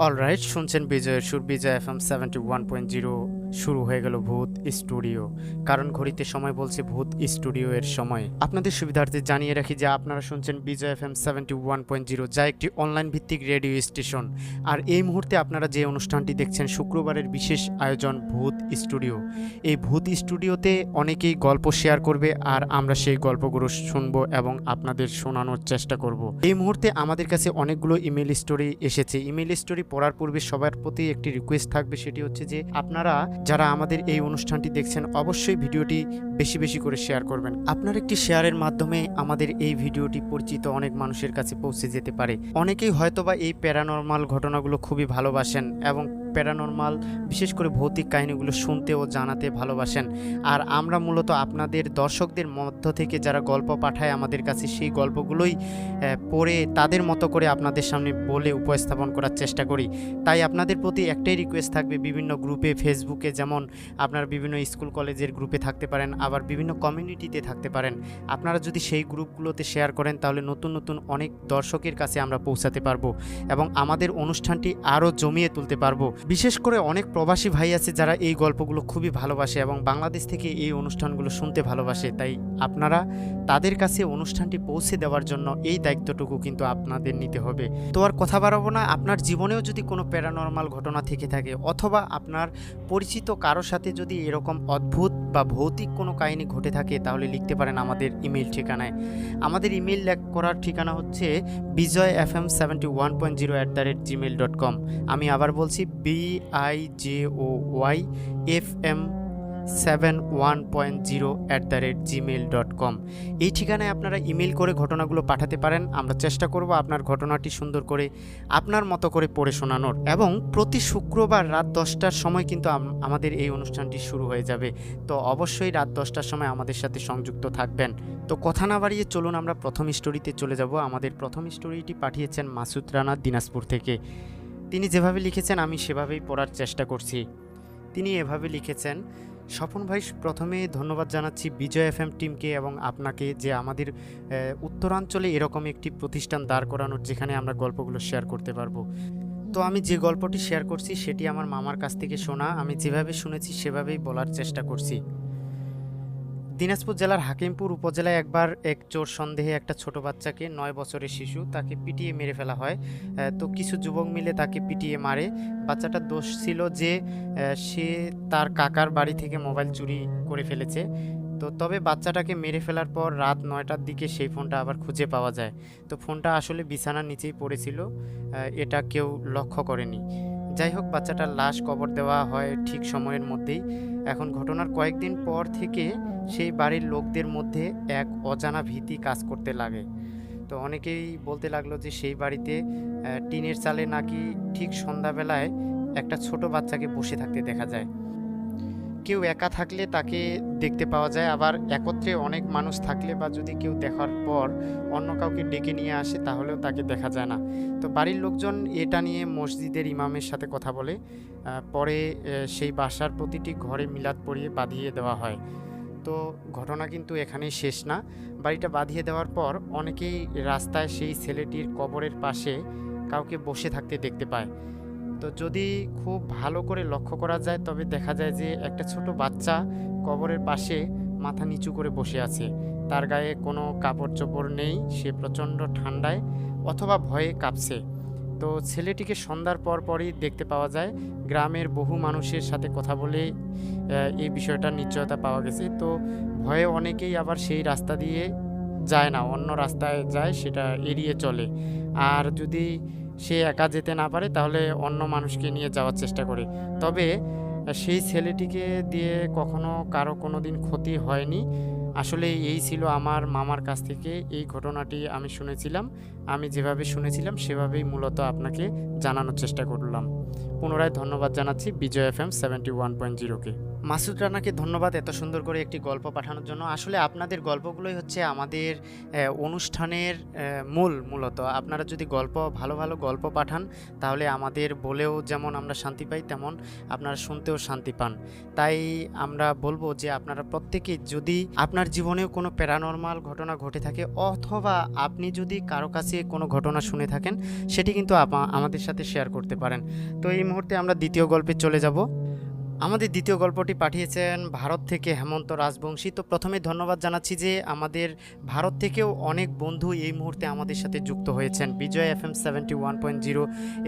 Alright, শুনছেন বিজয়ের সুর। বিজয় এফএম 71.0 শুরু হয়ে গেল ভূত স্টুডিও। কারণ ঘড়িতে সময় বলছে ভূত স্টুডিও এর সময়। আপনাদের সুবিধার্থে জানিয়ে রাখি যে আপনারা শুনছেন বিজয় এফএম 71.0, যা একটি অনলাইন ভিত্তিক রেডিও স্টেশন। আর এই মুহূর্তে আপনারা যে অনুষ্ঠানটি দেখছেন শুক্রবারের বিশেষ আয়োজন ভূত স্টুডিও। এই ভূত স্টুডিওতে অনেকেই গল্প শেয়ার করবে, আর আমরা সেই গল্পগুলো শুনবো এবং আপনাদের শোনানোর চেষ্টা করব। এই মুহূর্তে আমাদের কাছে অনেকগুলো ইমেল স্টোরি এসেছে। ইমেল স্টোরি পড়ার পূর্বে সবার প্রতি একটি রিকোয়েস্ট থাকবে, সেটি হচ্ছে যে আপনারা যারা আমাদের এই অনুষ্ঠানটি দেখছেন অবশ্যই ভিডিওটি বেশি বেশি করে শেয়ার করবেন। আপনার একটি শেয়ারের মাধ্যমে আমাদের এই ভিডিওটি পরিচিত অনেক মানুষের কাছে পৌঁছে যেতে পারে। অনেকেই হয়তোবা এই প্যারানরমাল ঘটনাগুলো খুবই ভালোবাসেন এবং প্যারানরমাল বিশেষ করে ভৌতিক কাহিনীগুলো শুনতে ও জানাতে ভালোবাসেন। আর আমরা মূলত আপনাদের দর্শকদের মধ্য থেকে যারা গল্প পাঠায় আমাদের কাছে, সেই গল্পগুলোই পড়ে তাদের মতো করে আপনাদের সামনে বলে উপস্থাপন করার চেষ্টা করি। তাই আপনাদের প্রতি একটাই রিকোয়েস্ট থাকবে, বিভিন্ন গ্রুপে, ফেসবুকে যেমন আপনারা বিভিন্ন স্কুল কলেজের গ্রুপে থাকতে পারেন, আবার বিভিন্ন কমিউনিটিতে থাকতে পারেন। আপনারা যদি সেই গ্রুপগুলোতে শেয়ার করেন তাহলে নতুন নতুন অনেক দর্শকের কাছে আমরা পৌঁছাতে পারবো এবং আমাদের অনুষ্ঠানটি আরও জমিয়ে তুলতে পারবো। বিশেষ করে অনেক প্রবাসী ভাই আছে যারা এই গল্পগুলো খুবই ভালোবাসে এবং বাংলাদেশ থেকে এই অনুষ্ঠানগুলো শুনতে ভালোবাসে। তাই আপনারা তাদের কাছে অনুষ্ঠানটি পৌঁছে দেওয়ার জন্য এই দায়িত্বটুকু কিন্তু আপনাদের নিতে হবে। তো আর কথা বাড়াবো না, আপনার জীবনেও যদি কোনো প্যারানরমাল ঘটনা থেকে থাকে অথবা আপনার পরিচিত কারোর সাথে যদি এরকম অদ্ভুত বা ভৌতিক কোনো কাহিনী ঘটে থাকে তাহলে লিখতে পারেন আমাদের ইমেল ঠিকানায়। আমাদের ইমেল করার ঠিকানা হচ্ছে bijoyfm71.0@gmail.com। আমি আবার বলছি bijoyfm71.0@gmail.com। এই ঠিকানায় আপনারা ইমেল করে ঘটনাগুলো পাঠাতে পারেন। আমরা চেষ্টা করব আপনার ঘটনাটি সুন্দর করে আপনার মতো করে পড়ে শোনানোর। এবং প্রতি শুক্রবার রাত 10টার সময় কিন্তু আমাদের এই অনুষ্ঠানটি শুরু হয়ে যাবে। তো অবশ্যই রাত 10টার সময় আমাদের সাথে সংযুক্ত থাকবেন। তো কথা না বাড়িয়ে চলুন আমরা প্রথম স্টোরিতে চলে যাব। আমাদের প্রথম স্টোরিটি পাঠিয়েছেন মাসুদ রানা, দিনাজপুর থেকে। তিনি যেভাবে লিখেছেন আমি সেভাবেই পড়ার চেষ্টা করছি। তিনি এভাবে লিখেছেন, স্বপন ভাই, প্রথমে ধন্যবাদ জানাচ্ছি বিজয় এফএম টিমকে এবং আপনাকে যে আমাদের উত্তরাঞ্চলে এরকম একটি প্রতিষ্ঠান দাঁড় করানোর যেখানে আমরা গল্পগুলো শেয়ার করতে পারবো। তো আমি যে গল্পটি শেয়ার করছি সেটি আমার মামার কাছ থেকে শোনা। আমি যেভাবে শুনেছি সেভাবেই বলার চেষ্টা করছি। দিনাজপুর জেলার হাকিমপুর উপজেলায় একবার এক চোর সন্দেহে একটা ছোট বাচ্চাকে, 9 বছরের শিশু, তাকে পিটিয়ে মেরে ফেলা হয়। তো কিছু যুবক মিলে তাকে পিটিয়ে মারে। বাচ্চাটার দোষ ছিল যে সে তার কাকার বাড়ি থেকে মোবাইল চুরি করে ফেলেছে। তবে বাচ্চাটাকে মেরে ফেলার পর রাত 9টার দিকে সেই ফোনটা আবার খুঁজে পাওয়া যায়। তো ফোনটা আসলে বিছানার নিচেই পড়েছিল, এটা কেউ লক্ষ্য করেনি। যাই হোক, বাচ্চাটার লাশ কবর দেওয়া হয় ঠিক সময়ের মধ্যেই। এখন ঘটনার কয়েকদিন পর থেকে সেই বাড়ির লোকদের মধ্যে এক অজানা ভীতি কাজ করতে লাগে। তো অনেকেই বলতে লাগলো যে সেই বাড়িতে টিনের চালে নাকি ঠিক সন্ধ্যাবেলায় একটা ছোট বাচ্চাকে বসে থাকতে দেখা যায়। কেউ একা থাকলে তাকে দেখতে পাওয়া যায়, আবার একত্রে অনেক মানুষ থাকলে বা যদি কেউ দেখার পর অন্য কাউকে ডেকে নিয়ে আসে তাহলেও তাকে দেখা যায় না। তো বাড়ির লোকজন এটা নিয়ে মসজিদের ইমামের সাথে কথা বলে। পরে সেই বাসার প্রতিটি ঘরে মিলাদ পড়িয়ে বাঁধিয়ে দেওয়া হয়। তো ঘটনা কিন্তু এখানেই শেষ না। বাড়িটা বাঁধিয়ে দেওয়ার পর অনেকেই রাস্তায় সেই ছেলেটির কবরের পাশে কাউকে বসে থাকতে দেখতে পায়। তো যদি খুব ভালো করে লক্ষ্য করা যায় তবে দেখা যায় যে একটা ছোট বাচ্চা কবরের পাশে মাথা নিচু করে বসে আছে। তার গায়ে কোনো কাপড় চোপড় নেই, সে প্রচণ্ড ঠান্ডায় অথবা ভয়ে কাঁপছে। তো ছেলেটিকে সন্ধ্যার পরই দেখতে পাওয়া যায়। গ্রামের বহু মানুষের সাথে কথা বলে এই বিষয়টার নিশ্চয়তা পাওয়া গেছে। তো ভয়ে অনেকেই আবার সেই রাস্তা দিয়ে যায় না, অন্য রাস্তায় যায়, সেটা এড়িয়ে চলে। আর যদি সে একা যেতে না পারে তাহলে অন্য মানুষকে নিয়ে যাওয়ার চেষ্টা করে। তবে সেই ছেলেটিকে দিয়ে কখনো কারো কোনো দিন ক্ষতি হয়নি। আসলে এই ছিল আমার মামার কাছ থেকে এই ঘটনাটি আমি শুনেছিলাম। আমি যেভাবে শুনেছিলাম সেভাবেই মূলত আপনাকে জানানোর চেষ্টা করলাম। পুনরায় ধন্যবাদ জানাচ্ছি বিজয় এফএম 71.0কে। মাসুদ রানাকে ধন্যবাদ এত সুন্দর করে একটি গল্প পাঠানোর জন্য। আসলে আপনাদের গল্পগুলোই হচ্ছে আমাদের অনুষ্ঠানের মূলত আপনারা যদি ভালো ভালো গল্প পাঠান তাহলে আমাদের বলেও যেমন আমরা শান্তি পাই, তেমন আপনারা শুনতেও শান্তি পান। তাই আমরা বলবো যে আপনারা প্রত্যেকেই, যদি আপনার জীবনেও কোনো প্যারানরমাল ঘটনা ঘটে থাকে অথবা আপনি যদি কারো কাছে কোনো ঘটনা শুনে থাকেন, সেটি কিন্তু আমাদের সাথে শেয়ার করতে পারেন। তো এই মুহূর্তে আমরা দ্বিতীয় গল্পে চলে যাব। আমাদের দ্বিতীয় গল্পটি পাঠিয়েছেন ভারত থেকে হেমন্ত রাজবংশী। তো প্রথমে ধন্যবাদ জানাচ্ছি যে আমাদের ভারত থেকেও অনেক বন্ধু এই মুহূর্তে আমাদের সাথে যুক্ত হয়েছেন, বিজয় FM 71.0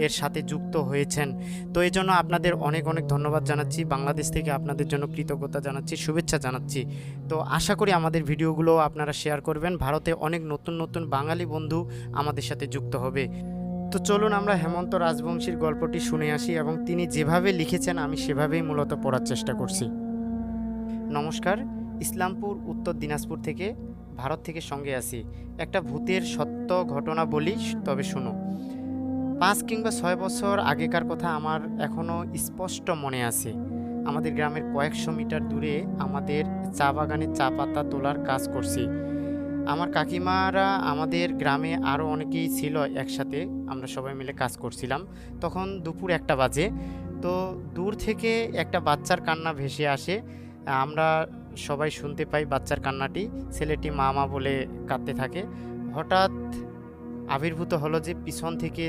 এর সাথে যুক্ত হয়েছেন। তো এই জন্য আপনাদের অনেক অনেক ধন্যবাদ জানাচ্ছি। বাংলাদেশ থেকে আপনাদের জন্য কৃতজ্ঞতা জানাচ্ছি, শুভেচ্ছা জানাচ্ছি। তো আশা করি আমাদের ভিডিওগুলো আপনারা শেয়ার করবেন। ভারতে অনেক নতুন নতুন বাঙালি বন্ধু আমাদের সাথে যুক্ত হবে। তো চলুন আমরা হেমন্ত রাজবংশীর গল্পটি শুনে আসি এবং তিনি যেভাবে লিখেছেন আমি সেভাবেই মূলত পড়ার চেষ্টা করছি। নমস্কার, ইসলামপুর উত্তর দিনাজপুর থেকে ভারত থেকে সঙ্গে আছি। একটা ভূতের সত্য ঘটনা বলি, তবে শুনো। 5 কিংবা 6 বছর আগেকার কথা আমার এখনও স্পষ্ট মনে আছে। আমাদের গ্রামের কয়েকশো মিটার দূরে আমাদের চা বাগানে চা পাতা তোলার কাজ করছি। আমার কাকিমারা, আমাদের গ্রামে আরও অনেকেই ছিল একসাথে, আমরা সবাই মিলে কাজ করছিলাম। তখন দুপুর 1টা বাজে। তো দূর থেকে একটা বাচ্চার কান্না ভেসে আসে। আমরা সবাই শুনতে পাই বাচ্চার কান্নাটি। ছেলেটি মা মা বলে কাঁদতে থাকে। হঠাৎ আবির্ভূত হলো যে পিছন থেকে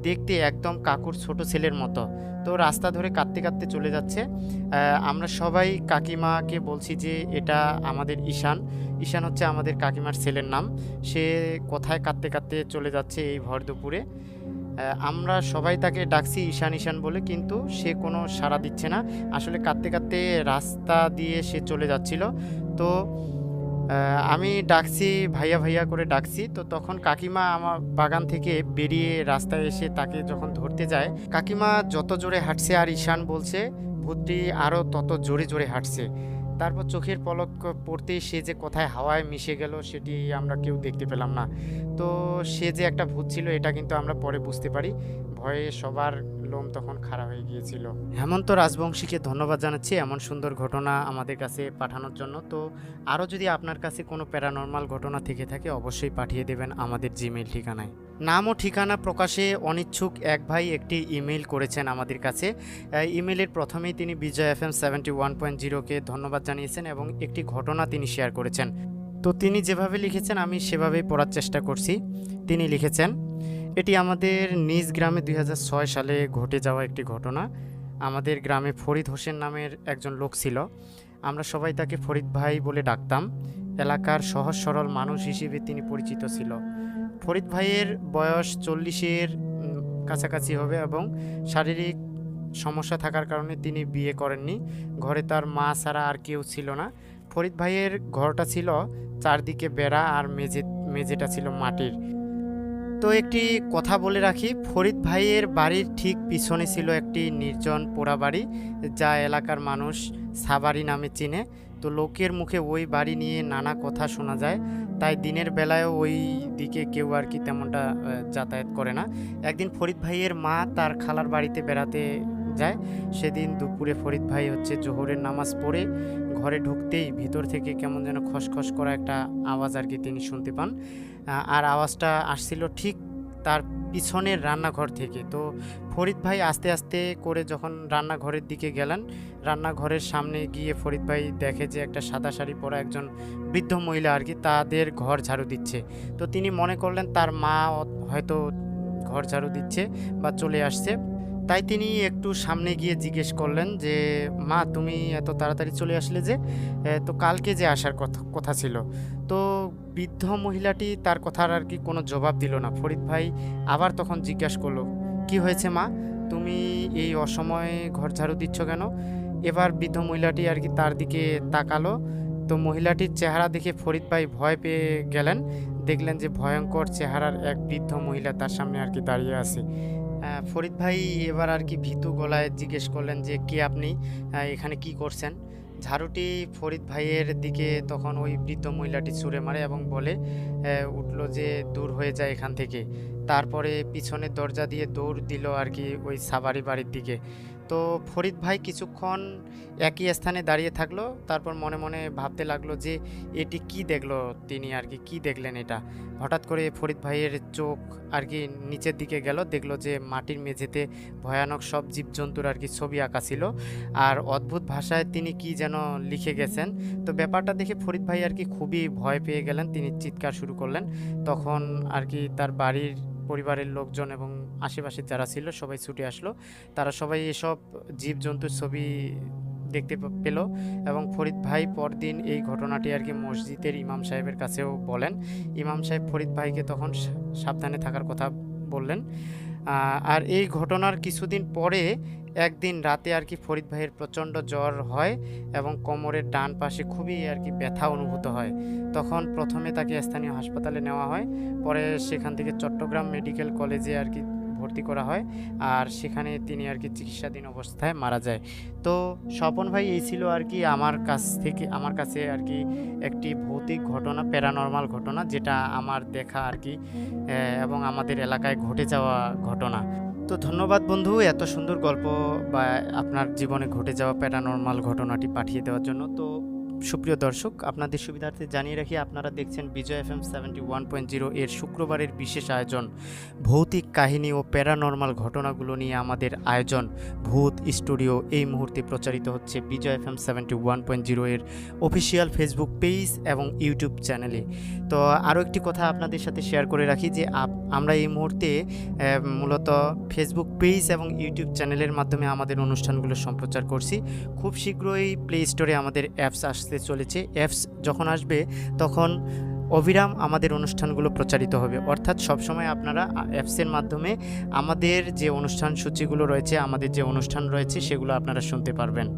দেখতে একদম কাকুর ছোট ছেলের মতো। তো রাস্তা ধরে কাঁদতে কাঁদতে চলে যাচ্ছে। আমরা সবাই কাকিমাকে বলছি যে এটা আমাদের ঈশান হচ্ছে আমাদের কাকিমার ছেলের নাম। সে কোথায় কাঁদতে কাঁদতে চলে যাচ্ছে এই ভর দুপুরে। আমরা সবাই তাকে ডাকছি ঈশান ঈশান বলে, কিন্তু সে কোনো সাড়া দিচ্ছে না। আসলে কাঁদতে কাঁদতে রাস্তা দিয়ে সে চলে যাচ্ছিল। তো আমি ডাকছি, ভাইয়া ভাইয়া করে ডাকছি। তো তখন কাকিমা আমার বাগান থেকে বেরিয়ে রাস্তায় এসে তাকে যখন ধরতে যায়, কাকিমা যত জোরে হাঁটছে আর ঈশান বলছে ভূতটি আরও তত জোরে জোরে হাঁটছে। তারপর চোখের পলক পড়তেই সে যে কোথায় হাওয়ায় মিশে গেল সেটি আমরা কেউ দেখতে পেলাম না। তো সে যে একটা ভূত ছিল এটা কিন্তু আমরা পরে বুঝতে পারি। ভয়ে সবার লোম তখন খাড়া হয়ে গিয়েছিল। হেমন্ত রাজবংশীকে ধন্যবাদ জানাচ্ছি এমন সুন্দর ঘটনা আমাদের কাছে পাঠানোর জন্য। তো আরও যদি আপনার কাছে কোনো প্যারানরমাল ঘটনা থেকে থাকে অবশ্যই পাঠিয়ে দেবেন আমাদের জিমেইল ঠিকানায়। নাম ও ঠিকানা প্রকাশে অনিচ্ছুক এক ভাই একটি ইমেইল করেছেন আমাদের কাছে। ইমেইলের প্রথমেই তিনি বিজয় FM 71.0কে ধন্যবাদ জানিয়েছেন এবং একটি ঘটনা তিনি শেয়ার করেছেন। তো তিনি যেভাবে লিখেছেন আমি সেভাবেই পড়ার চেষ্টা করছি। তিনি লিখেছেন, এটি আমাদের নিজ গ্রামে 2006 সালে ঘটে যাওয়া একটি ঘটনা। আমাদের গ্রামে ফরিদ হোসেন নামের একজন লোক ছিল। আমরা সবাই তাকে ফরিদ ভাই বলে ডাকতাম। এলাকার সহজ সরল মানুষ হিসেবে তিনি পরিচিত ছিল। ফরিদ ভাইয়ের বয়স 40-এর কাছাকাছি হবে এবং শারীরিক সমস্যা থাকার কারণে তিনি বিয়ে করেননি। ঘরে তার মা ছাড়া আর কেউ ছিল না। ফরিদ ভাইয়ের ঘরটা ছিল চারদিকে বেড়া আর মেঝেটা ছিল মাটির। তো একটি কথা বলে রাখি, ফরিদ ভাইয়ের বাড়ির ঠিক পিছনে ছিল একটি নির্জন পোড়া বাড়ি, যা এলাকার মানুষ সাবারি নামে চিনে। তো লোকের মুখে ওই বাড়ি নিয়ে নানা কথা শোনা যায়, তাই দিনের বেলায়ও ওই দিকে কেউ আর কি তেমনটা যাতায়াত করে না। একদিন ফরিদ ভাইয়ের মা তার খালার বাড়িতে বেড়াতে যায়। সেদিন দুপুরে ফরিদ ভাই জোহরের নামাজ পড়ে ঘরে ঢুকতেই ভিতর থেকে কেমন যেন খসখস করা একটা আওয়াজ আর কি তিনি শুনতে পান। আর আওয়াজটা আসছিল ঠিক তার পিছনের রান্নাঘর থেকে। তো ফরিদ ভাই আস্তে আস্তে করে যখন রান্নাঘরের দিকে গেলেন, রান্নাঘরের সামনে গিয়ে ফরিদ ভাই দেখে যে একটা সাদা শাড়ি পরা একজন বৃদ্ধ মহিলা আর কি তাদের ঘর ঝাড়ু দিচ্ছে। তো তিনি মনে করলেন তার মা হয়তো ঘর ঝাড়ু দিচ্ছে বা চলে আসছে। তাই তিনি একটু সামনে গিয়ে জিজ্ঞেস করলেন যে, মা তুমি এত তাড়াতাড়ি চলে আসলে যে? তো কালকে যে আসার কথা ছিল। তো বৃদ্ধ মহিলাটি তার কথার আর কি কোনো জবাব দিল না। ফরিদ ভাই আবার তখন জিজ্ঞাসা করলো, কি হয়েছে মা, তুমি এই অসময়ে ঘর ঝাড়ু দিচ্ছ কেন? এবার বৃদ্ধ মহিলাটি আর কি তার দিকে তাকালো। তো মহিলাটির চেহারা দেখে ফরিদ ভাই ভয় পেয়ে গেলেন। দেখলেন যে ভয়ঙ্কর চেহারার এক বৃদ্ধ মহিলা তার সামনে আর কি দাঁড়িয়ে আছে। ফরিদ ভাই এবার আর কি ভীতু গলায় জিজ্ঞেস করলেন যে, কে আপনি, এখানে কি করছেন? ঝাড়ুটি ফরিদ ভাইয়ের দিকে তখন ওই বৃদ্ধ মহিলাটি ছুঁড়ে মারে এবং বলে উঠল যে দূর হয়ে যায় এখান থেকে। তারপরে পিছনের দরজা দিয়ে দৌড় দিল আর কি ওই সাবারি বাড়ির দিকে। তো ফরিদ ভাই কিছুক্ষণ একই স্থানে দাঁড়িয়ে থাকলো, তারপর মনে মনে ভাবতে লাগলো যে এটি কি দেখলো তিনি আর কি দেখলেন এটা। হঠাৎ করে ফরিদ ভাইয়ের চোখ আর কি নিচের দিকে গেল, দেখলো যে মাটির মেঝেতে ভয়ানক সব জীবজন্তুর আর কি ছবি আঁকা ছিল, আর অদ্ভুত ভাষায় তিনি কি যেন লিখে গেছেন। তো ব্যাপারটা দেখে ফরিদ ভাই আর কি খুবই ভয় পেয়ে গেলেন, তিনি চিৎকার শুরু করলেন। তখন আর কি তার বাড়ির পরিবারের লোকজন এবং আশেপাশে যারা ছিল সবাই ছুটে আসলো, তারা সবাই এসব জীবজন্তুর ছবি দেখতে পেল। এবং ফরিদ ভাই পরদিন এই ঘটনাটি আর কি মসজিদের ইমাম সাহেবের কাছেও বলেন। ইমাম সাহেব ফরিদ ভাইকে তখন সাবধানে থাকার কথা বললেন। আর এই ঘটনার কিছুদিন পরে একদিন রাতে আর কি ফরিদ ভাইয়ের প্রচণ্ড জ্বর হয় এবং কোমরের ডান পাশে খুবই আর কি ব্যথা অনুভূত হয়। তখন প্রথমে তাকে স্থানীয় হাসপাতালে নেওয়া হয়, পরে সেখান থেকে চট্টগ্রাম মেডিকেল কলেজে আর কি ভর্তি করা হয়, আর সেখানে তিনি আর কি চিকিৎসাধীন অবস্থায় মারা যায়। তো স্বপন ভাই, এই ছিল আর কি আমার কাছে আর কি একটি ভৌতিক ঘটনা, প্যারানরমাল ঘটনা, যেটা আমার দেখা আর কি এবং আমাদের এলাকায় ঘটে যাওয়া ঘটনা। তো ধন্যবাদ বন্ধু, এত সুন্দর গল্প বা আপনার জীবনে ঘটে যাওয়া প্যারানরমাল ঘটনাটি পাঠিয়ে দেওয়ার জন্য। তো সুপ্রিয় দর্শক, আপনাদের সুবিধার্থে জানিয়ে রাখি, আপনারা দেখছেন বিজয় FM 71.0 এর শুক্রবারের বিশেষ আয়োজন ভৌতিক কাহিনী ও প্যারানরমাল ঘটনাগুলো নিয়ে আমাদের আয়োজন ভূত স্টুডিও এই মুহূর্তে প্রচারিত হচ্ছে বিজয় FM 71.0 এর অফিসিয়াল ফেসবুক পেজ এবং ইউটিউব চ্যানেলে। তো আরও একটি কথা আপনাদের সাথে শেয়ার করে রাখি যে আমরা এই মুহূর্তে মূলত ফেসবুক পেজ এবং ইউটিউব চ্যানেলের মাধ্যমে আমাদের অনুষ্ঠানগুলো সম্প্রচার করছি। খুব শীঘ্রই প্লে স্টোরে আমাদের অ্যাপস আসতে চলেছে। অ্যাপস যখন আসবে তখন অবিরাম আমাদের অনুষ্ঠানগুলো প্রচারিত হবে, অর্থাৎ সবসময় আপনারা অ্যাপসের মাধ্যমে আমাদের যে অনুষ্ঠান সূচিগুলো রয়েছে, আমাদের যে অনুষ্ঠান রয়েছে সেগুলো আপনারা শুনতে পারবেন।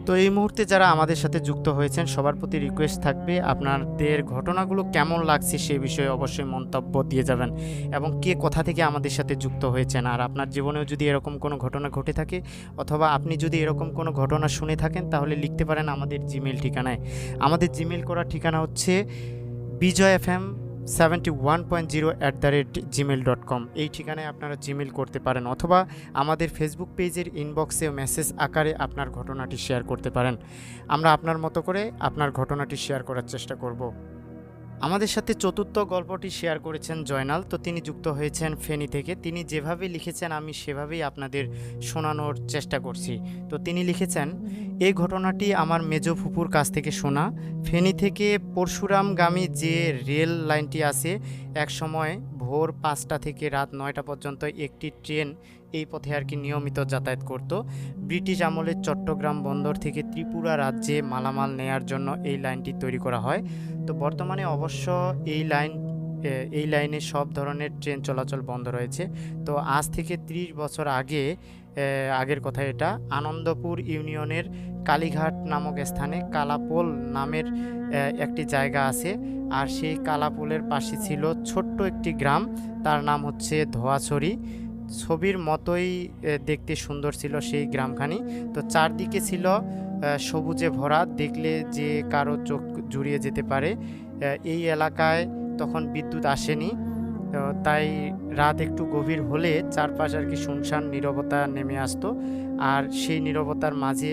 তো এই মুহূর্তে যারা আমাদের সাথে যুক্ত হয়েছেন সবার প্রতি রিকোয়েস্ট থাকবে, আপনাদের ঘটনাগুলো কেমন লাগছে সে বিষয়ে অবশ্যই মন্তব্য দিয়ে যাবেন এবং কে কোথা থেকে আমাদের সাথে যুক্ত হয়েছেন। আর আপনার জীবনেও যদি এরকম কোনো ঘটনা ঘটে থাকে অথবা আপনি যদি এরকম কোনো ঘটনা শুনে থাকেন তাহলে লিখতে পারেন আমাদের জিমেল ঠিকানায়। আমাদের জিমেল করার ঠিকানা হচ্ছে bijoyfm71.0@gmail.com। এই ঠিকানায় আপনারা জিমেল করতে পারেন, অথবা আমাদের ফেসবুক পেজের ইনবক্সে মেসেজ আকারে আপনার ঘটনাটি শেয়ার করতে পারেন। আমরা আপনার মতো করে আপনার ঘটনাটি শেয়ার করার চেষ্টা করব। আমাদের সাথে চতুর্থ গল্পটি শেয়ার করেছেন জয়নাল। তো তিনি যুক্ত হয়েছেন ফেনী থেকে। তিনি যেভাবে লিখেছেন আমি সেভাবেই আপনাদের শোনানোর চেষ্টা করছি। তো তিনি লিখেছেন, এই ঘটনাটি আমার মেজ ফুপুর কাছ থেকে শোনা। ফেনী থেকে পরশুরামগামী যে রেল লাইনটি আছে, এক সময় ভোর 5টা থেকে রাত 9টা পর্যন্ত একটি ট্রেন এই পথে আর কি নিয়মিত যাতায়াত করত। ব্রিটিশ আমলে চট্টগ্রাম বন্দর থেকে ত্রিপুরা রাজ্যে মালামাল নেয়ার জন্য এই লাইনটি তৈরি করা হয়। তো বর্তমানে অবশ্য এই লাইনে সব ধরনের ট্রেন চলাচল বন্ধ রয়েছে। তো আজ থেকে 30 বছর আগের কথা এটা। আনন্দপুর ইউনিয়নের কালীঘাট নামক স্থানে কালাপোল নামের একটি জায়গা আছে, আর সেই কালাপোলের পাশে ছিল ছোট্ট একটি গ্রাম, তার নাম হচ্ছে ধোয়াছড়ি। ছবির মতোই দেখতে সুন্দর ছিল সেই গ্রামখানি। তো চারদিকে ছিল সবুজে ভরা, দেখলে যে কারো চোখ জুড়িয়ে যেতে পারে। এই এলাকায় তখন বিদ্যুৎ আসেনি, তাই রাত একটু গভীর হলে চারপাশ আর কি শুনশান নীরবতা নেমে আসতো, আর সেই নীরবতার মাঝে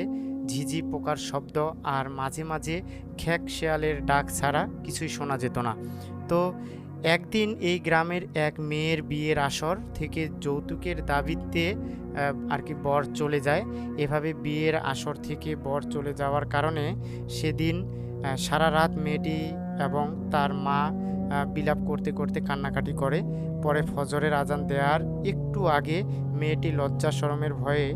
ঝিঝি পোকার শব্দ আর মাঝে মাঝে খ্যাক শেয়ালের ডাক ছাড়া কিছুই শোনা যেত না। তো একদিন এই গ্রামের এক মেয়ের বিয়ের আসর থেকে যৌতুকের দাবিতে আর কি বর চলে যায়। এভাবে বিয়ের আসর থেকে বর চলে যাওয়ার কারণে সেদিন সারা রাত মেয়েটি এবং তার মা বিলাপ করতে করতে কান্নাকাটি করে। পরে ফজরের আজান দেওয়ার একটু আগে মেয়েটি লজ্জা শরমের ভয়ে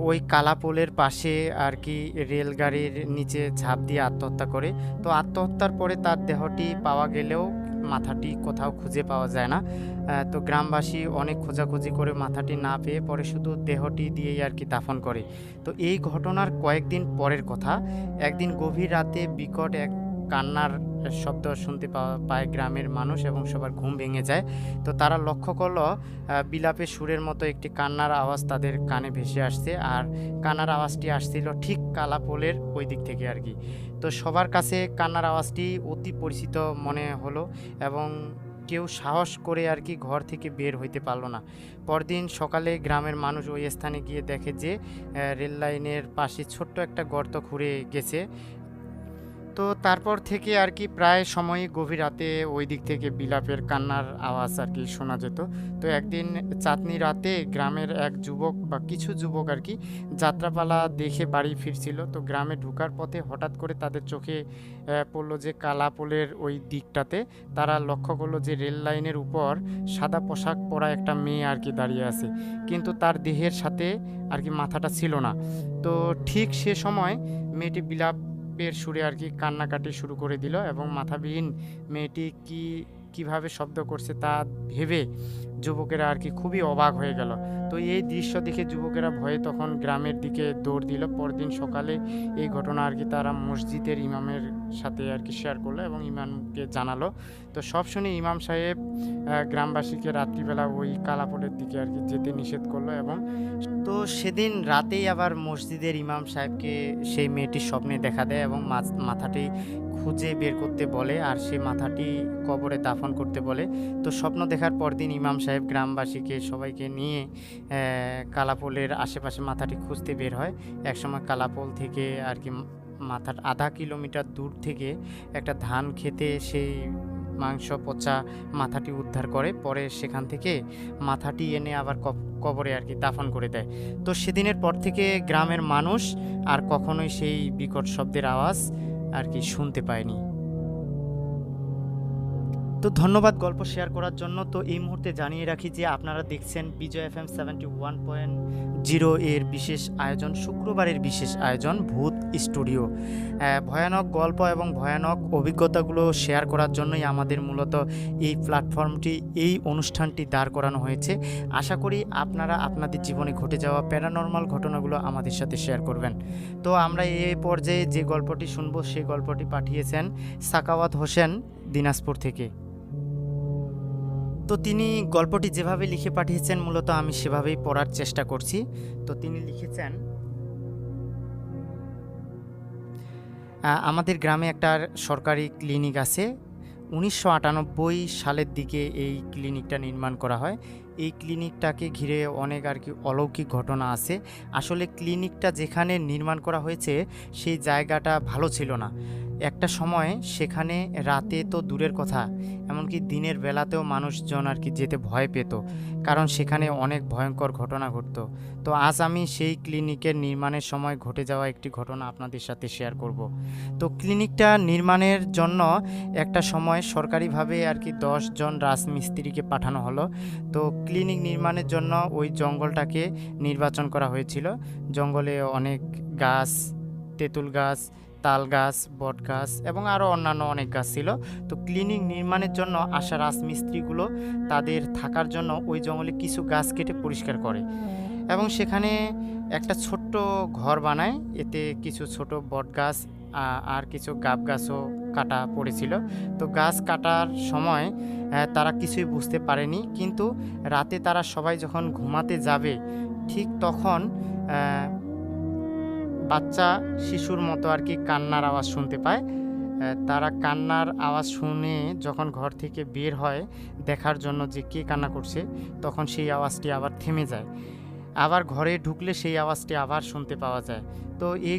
ওই কালাপোলের পাশে আর কি রেলগাড়ির নিচে ঝাঁপ দিয়ে আত্মহত্যা করে। তো আত্মহত্যার পরে তার দেহটি পাওয়া গেলেও মাথাটি কোথাও খুঁজে পাওয়া যায় না। তো গ্রামবাসী অনেক খোঁজাখুঁজি করে মাথাটি না পেয়ে পরে শুধু দেহটি দিয়েই আর কি দাফন করে। তো এই ঘটনার কয়েকদিন পরের কথা, একদিন গভীর রাতে বিকট এক কান্নার শব্দ শুনতে পায় গ্রামের মানুষ এবং সবার ঘুম ভেঙে যায়। তো তারা লক্ষ্য করলো বিলাপের সুরের মতো একটি কান্নার আওয়াজ তাদের কানে ভেসে আসছে, আর কান্নার আওয়াজটি আসছিল ঠিক কালাপোলের ওই দিক থেকে আর কি। তো সবার কাছে কান্নার আওয়াজটি অতি পরিচিত মনে হলো এবং কেউ সাহস করে আর কি ঘর থেকে বের হইতে পারলো না। পরদিন সকালে গ্রামের মানুষ ওই স্থানে গিয়ে দেখে যে রেল লাইনের পাশে ছোট্ট একটা গর্ত খুঁড়ে গেছে। তো তারপর থেকে আর কি প্রায় সময়ই গভীর রাতে ওই দিক থেকে বিলাপের কান্নার আওয়াজ আর কি শোনা যেত। তো একদিন চাঁদনি রাতে গ্রামের এক যুবক বা কিছু যুবক আর কি যাত্রাপালা দেখে বাড়ি ফিরছিল। তো গ্রামে ঢোকার পথে হঠাৎ করে তাদের চোখে পড়লো যে কালাপোলের ওই দিকটাতে। তারা লক্ষ্য করলো যে রেল লাইনের উপর সাদা পোশাক পরা একটা মেয়ে আর কি দাঁড়িয়ে আছে, কিন্তু তার দেহের সাথে আর কি মাথাটা ছিল না। তো ঠিক সে সময় মেয়েটি বিলাপের সুরে আর কি কান্নাকাটি শুরু করে দিল, এবং মাথাবিহীন মেয়েটি কিভাবে শব্দ করছে তা ভেবে যুবকেরা আর কি খুবই অবাক হয়ে গেল। তো এই দৃশ্য দেখে যুবকেরা ভয়ে তখন গ্রামের দিকে দৌড় দিল। পরদিন সকালে এই ঘটনা আর কি তারা মসজিদের ইমামের সাথে আর কি শেয়ার করলো এবং ইমামকে জানালো। তো সব শুনে ইমাম সাহেব গ্রামবাসীকে রাত্রিবেলা ওই কালাপোলের দিকে আর কি যেতে নিষেধ করলো। এবং তো সেদিন রাতেই আবার মসজিদের ইমাম সাহেবকে সেই মেয়েটির স্বপ্নে দেখা দেয় এবং মাথাটি খুঁজে বের করতে বলে, আর সেই মাথাটি কবরে দাফন করতে বলে। তো স্বপ্ন দেখার পরদিন ইমাম সাহেব গ্রামবাসীকে সবাইকে নিয়ে কালাপোলের আশেপাশে মাথাটি খুঁজতে বের হয়। একসময় কালাপোল থেকে আর কি মাথার আধা কিলোমিটার দূর থেকে একটা ধান খেতে সেই মাংস পচা মাথাটি উদ্ধার করে। পরে সেখান থেকে মাথাটি এনে আবার কবরে আর কি দাফন করে দেয়। তো সেদিনের পর থেকে গ্রামের মানুষ আর কখনোই সেই বিকট শব্দের আওয়াজ আর কি শুনতে পায়নি। তো ধন্যবাদ গল্প শেয়ার করার জন্য। তো এই মুহূর্তে জানিয়ে রাখি যে আপনারা দেখছেন বিজয় FM 71.0 এর বিশেষ আয়োজন, শুক্রবারের বিশেষ আয়োজন ভূত স্টুডিও। ভয়ানক গল্প এবং ভয়ানক অভিজ্ঞতাগুলো শেয়ার করার জন্যই আমাদের মূলত এই প্ল্যাটফর্মটি, এই অনুষ্ঠানটি দাঁড় করানো হয়েছে। আশা করি আপনারা আপনাদের জীবনে ঘটে যাওয়া প্যারানর্মাল ঘটনাগুলো আমাদের সাথে শেয়ার করবেন। তো আমরা এই পর্যায়ে যে গল্পটি শুনবো সেই গল্পটি পাঠিয়েছেন সাকাওয়াত হোসেন দিনাজপুর থেকে। তো তিনি গল্পটি যেভাবে লিখে পাঠিয়েছেন মূলত আমি সেভাবেই পড়ার চেষ্টা করছি। তো তিনি লিখেছেন, আমাদের গ্রামে একটা সরকারি ক্লিনিক আছে। 1998 সালের দিকে এই ক্লিনিকটা নির্মাণ করা হয়। এই ক্লিনিকটাকে ঘিরে অনেক আর কি অলৌকিক ঘটনা আছে। আসলে ক্লিনিকটা যেখানে নির্মাণ করা হয়েছে সেই জায়গাটা ভালো ছিল না। একটা সময় সেখানে রাতে তো দূরের কথা, এমনকি দিনের বেলাতেও মানুষজন আর কি যেতে ভয় পেত, কারণ সেখানে অনেক ভয়ঙ্কর ঘটনা ঘটতো। তো আজ আমি সেই ক্লিনিকের নির্মাণের সময় ঘটে যাওয়া একটি ঘটনা আপনাদের সাথে শেয়ার করব। তো ক্লিনিকটা নির্মাণের জন্য একটা সময় সরকারিভাবে আর কি 10 জন রাজমিস্ত্রিকে পাঠানো হলো। তো ক্লিনিক নির্মাণের জন্য ওই জঙ্গলটাকে নির্বাচন করা হয়েছিল। জঙ্গলে অনেক গাছ, তেঁতুল গাছ, তাল গাছ, বট গাছ এবং আরও অন্যান্য অনেক গাছ ছিল। তো ক্লিনিক নির্মাণের জন্য আসা রাজমিস্ত্রিগুলো তাদের থাকার জন্য ওই জঙ্গলে কিছু গাছ কেটে পরিষ্কার করে এবং সেখানে একটা ছোট্ট ঘর বানায়। এতে কিছু ছোট বট গাছ আর কিছু গাব গাছও কাটা পড়েছিল। তো গাছ কাটার সময় তারা কিছুই বুঝতে পারেনি, কিন্তু রাতে তারা সবাই যখন ঘুমাতে যাবে ঠিক তখন বাচ্চা শিশুর মতো আর কি কান্নার আওয়াজ শুনতে পায়। তারা কান্নার আওয়াজ শুনে যখন ঘর থেকে বের হয় দেখার জন্য যে কে কান্না করছে, তখন সেই আওয়াজটি আবার থেমে যায়। আবার ঘরে ঢুকলে সেই আওয়াজটি আবার শুনতে পাওয়া যায়। তো এই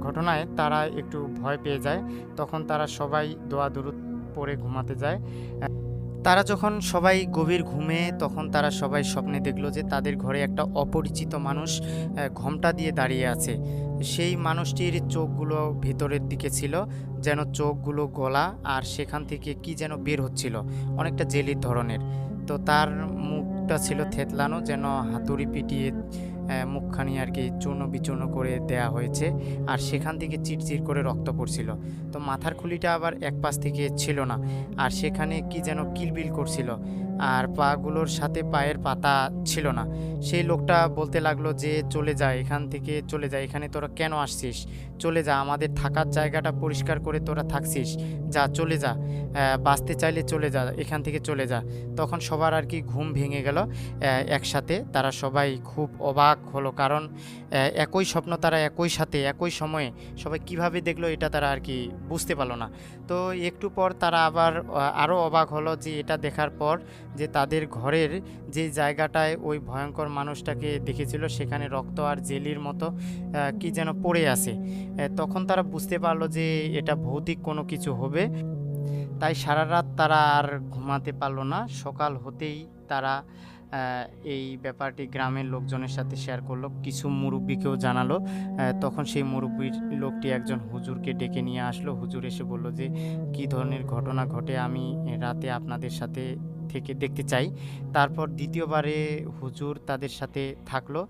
ঘটনায় তারা একটু ভয় পেয়ে যায়। তখন তারা সবাই দোয়া দুরুদ পড়ে ঘুমাতে যায়। তারা যখন সবাই গভীর ঘুমে, তখন তারা সবাই স্বপ্নে দেখলো যে তাদের ঘরে একটা অপরিচিত মানুষ ঘোমটা দিয়ে দাঁড়িয়ে আছে। সেই মানুষটির চোখগুলো ভেতরের দিকে ছিল, যেন চোখগুলো গলা, আর সেখান থেকে কি যেন বের হচ্ছিল, অনেকটা জেলির ধরনের। তো তার মুখটা ছিল থেতলানো, যেন হাতুড়ি পিটিয়ে মুখখানি আর কি চূর্ণ বিচূর্ণ করে দেয়া হয়েছে, আর সেখান থেকে চিরচির করে রক্ত পড়ছিল। তো মাথার খুলিটা আবার এক পাশ থেকে ছিল না, আর সেখানে কি যেন কিলবিল করছিল। আর পাগুলোর সাথে পায়ের পাতা ছিল না। সেই লোকটা বলতে লাগলো যে চলে যা, এখান থেকে চলে যা, এখানে তোরা কেন আসছিস, চলে যা, আমাদের থাকার জায়গাটা পরিষ্কার করে তোরা থাকছিস, যা চলে যা, বাঁচতে চাইলে চলে যা, এখান থেকে চলে যা। তখন সবার আর কি ঘুম ভেঙে গেল একসাথে। তারা সবাই খুব অবাক হলো, কারণ একই স্বপ্ন তারা একই সাথে একই সময়ে সবাই কিভাবে দেখলো এটা তারা আর কি বুঝতে পারলো না। তো একটু পর তারা আবার আরও অবাক হলো যে এটা দেখার পর যে তাদের ঘরের যে জায়গাটায় ওই ভয়ঙ্কর মানুষটাকে দেখেছিল সেখানে রক্ত আর জেলির মতো কি যেন পড়ে আছে। তখন তারা বুঝতে পারলো যে এটা ভৌতিক কোনো কিছু হবে। তাই সারা রাত তারা আর ঘুমাতে পারলো না। সকাল হতেই তারা এই ব্যাপারটি গ্রামের লোকজনের সাথে শেয়ার করলো, কিছু মুরব্বীকেও জানালো। তখন সেই মুরব্বীর লোকটি একজন হুজুরকে ডেকে নিয়ে আসলো। হুজুর এসে বলল যে কী ধরনের ঘটনা ঘটে আমি রাতে আপনাদের সাথে থেকে দেখতে চাই। তারপর দ্বিতীয়বারে হুজুর তাদের সাথে থাকলো।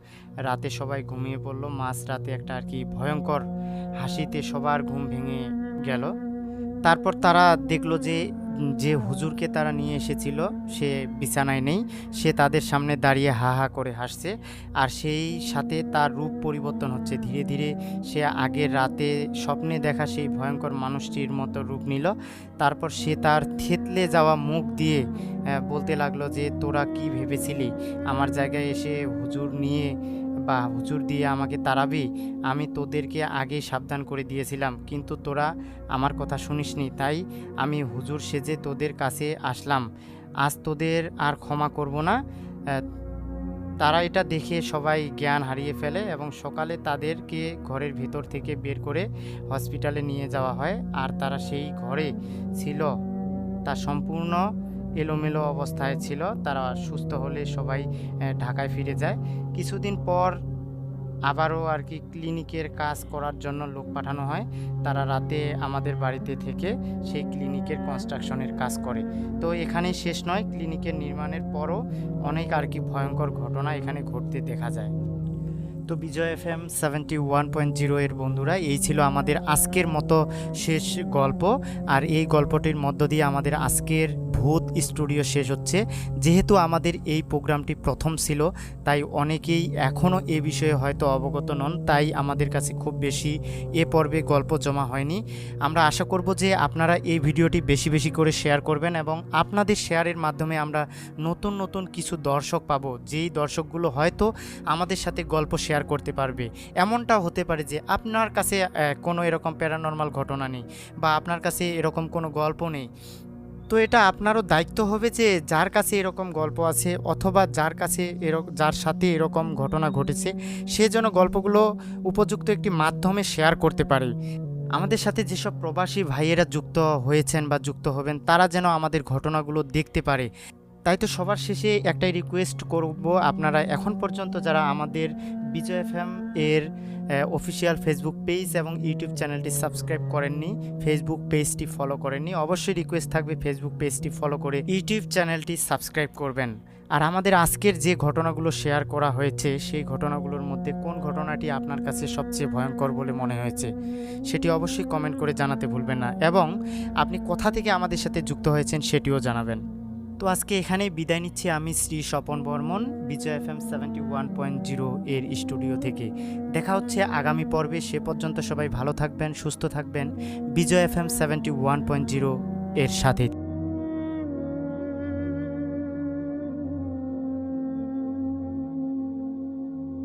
রাতে সবাই ঘুমিয়ে পড়লো। মাঝ রাতে একটা আর কি ভয়ঙ্কর হাসিতে সবার ঘুম ভেঙে গেল। তারপর তারা দেখলো যে যে হুজুরকে তারা নিয়ে এসেছিল সে বিছানায় নেই, সে তাদের সামনে দাঁড়িয়ে হা হা করে হাসছে। আর সেই সাথে তার রূপ পরিবর্তন হচ্ছে ধীরে ধীরে। সে আগের রাতে স্বপ্নে দেখা সেই ভয়ঙ্কর মানুষটির মতো রূপ নিল। তারপর সে তার থেতলে যাওয়া মুখ দিয়ে বলতে লাগলো যে তোরা কি ভেবেছিলি আমার জায়গায় এসে হুজুর নিয়ে বা হুজুর দিয়ে আমাকে তাড়াবি? আমি তোদেরকে আগেই সাবধান করে দিয়েছিলাম, কিন্তু তোরা আমার কথা শুনিসনি, তাই আমি হুজুর সেজে তোদের কাছে আসলাম। আজ তোদের আর ক্ষমা করব না। তারা এটা দেখে সবাই জ্ঞান হারিয়ে ফেলে এবং সকালে তাদেরকে ঘরের ভেতর থেকে বের করে হসপিটালে নিয়ে যাওয়া হয়। আর তারা সেই ঘরে ছিল, তা সম্পূর্ণ এলোমেলো অবস্থায় ছিল। তারা সুস্থ হলে সবাই ঢাকায় ফিরে যায়। কিছুদিন পর আবারও আর কি ক্লিনিকের কাজ করার জন্য লোক পাঠানো হয়। তারা রাতে আমাদের বাড়িতে থেকে সেই ক্লিনিকের কনস্ট্রাকশনের কাজ করে। তো এখানেই শেষ নয়, ক্লিনিকের নির্মাণের পরও অনেক আর কি ভয়ঙ্কর ঘটনা এখানে ঘটতে দেখা যায়। তো বিজয় FM 71.0 এর বন্ধুরা, এই ছিল আমাদের আজকের মতো শেষ গল্প। আর এই গল্পটির মধ্য দিয়ে আমাদের আজকের ভূত স্টুডিও শেষ হচ্ছে। যেহেতু আমাদের এই প্রোগ্রামটি প্রথম ছিল, তাই অনেকেই এখনও এ বিষয়ে হয়তো অবগত নন, তাই আমাদের কাছে খুব বেশি এ পর্বে গল্প জমা হয়নি। আমরা আশা করব যে আপনারা এই ভিডিওটি বেশি বেশি করে শেয়ার করবেন এবং আপনাদের শেয়ারের মাধ্যমে আমরা নতুন নতুন কিছু দর্শক পাবো, যেই দর্শকগুলো হয়তো আমাদের সাথে গল্প শেয়ার করতে পারবে। এমনটাও হতে পারে যে আপনার কাছে কোনো এরকম প্যারানরমাল ঘটনা নেই বা আপনার কাছে এরকম কোনো গল্প নেই। তো এটা আপনারও দায়িত্ব হবে যে যার কাছে এরকম গল্প আছে অথবা যার সাথে এরকম ঘটনা ঘটেছে সে যেন গল্পগুলো উপযুক্ত একটি মাধ্যমে শেয়ার করতে পারে। আমাদের সাথে যেসব প্রবাসী ভাইয়েরা যুক্ত হয়েছেন বা যুক্ত হবেন তারা যেন আমাদের ঘটনাগুলো দেখতে পারে। তাই তো সবার শেষে একটাই রিকোয়েস্ট করব, আপনারা এখন পর্যন্ত যারা আমাদের বিজয় FM এর অফিসিয়াল ফেসবুক পেজ এবং ইউটিউব চ্যানেলটি সাবস্ক্রাইব করেননি, ফেসবুক পেজটি ফলো করেননি, অবশ্যই রিকোয়েস্ট থাকবে ফেসবুক পেজটি ফলো করে ইউটিউব চ্যানেলটি সাবস্ক্রাইব করবেন। আর আমাদের আজকের যে ঘটনাগুলো শেয়ার করা হয়েছে সেই ঘটনাগুলোর মধ্যে কোন ঘটনাটি আপনার কাছে সবচেয়ে ভয়ঙ্কর বলে মনে হয়েছে সেটি অবশ্যই কমেন্ট করে জানাতে ভুলবেন না এবং আপনি কোথা থেকে আমাদের সাথে যুক্ত হয়েছেন সেটিও জানাবেন। তো আজকে এখানেই বিদায় নিচ্ছি আমি শ্রী স্বপন বর্মন, বিজয় FM 71.0 এর স্টুডিও থেকে। দেখা হচ্ছে আগামী পর্বে, সে পর্যন্ত সবাই ভালো থাকবেন, সুস্থ থাকবেন বিজয় FM 71.0 এর সাথে।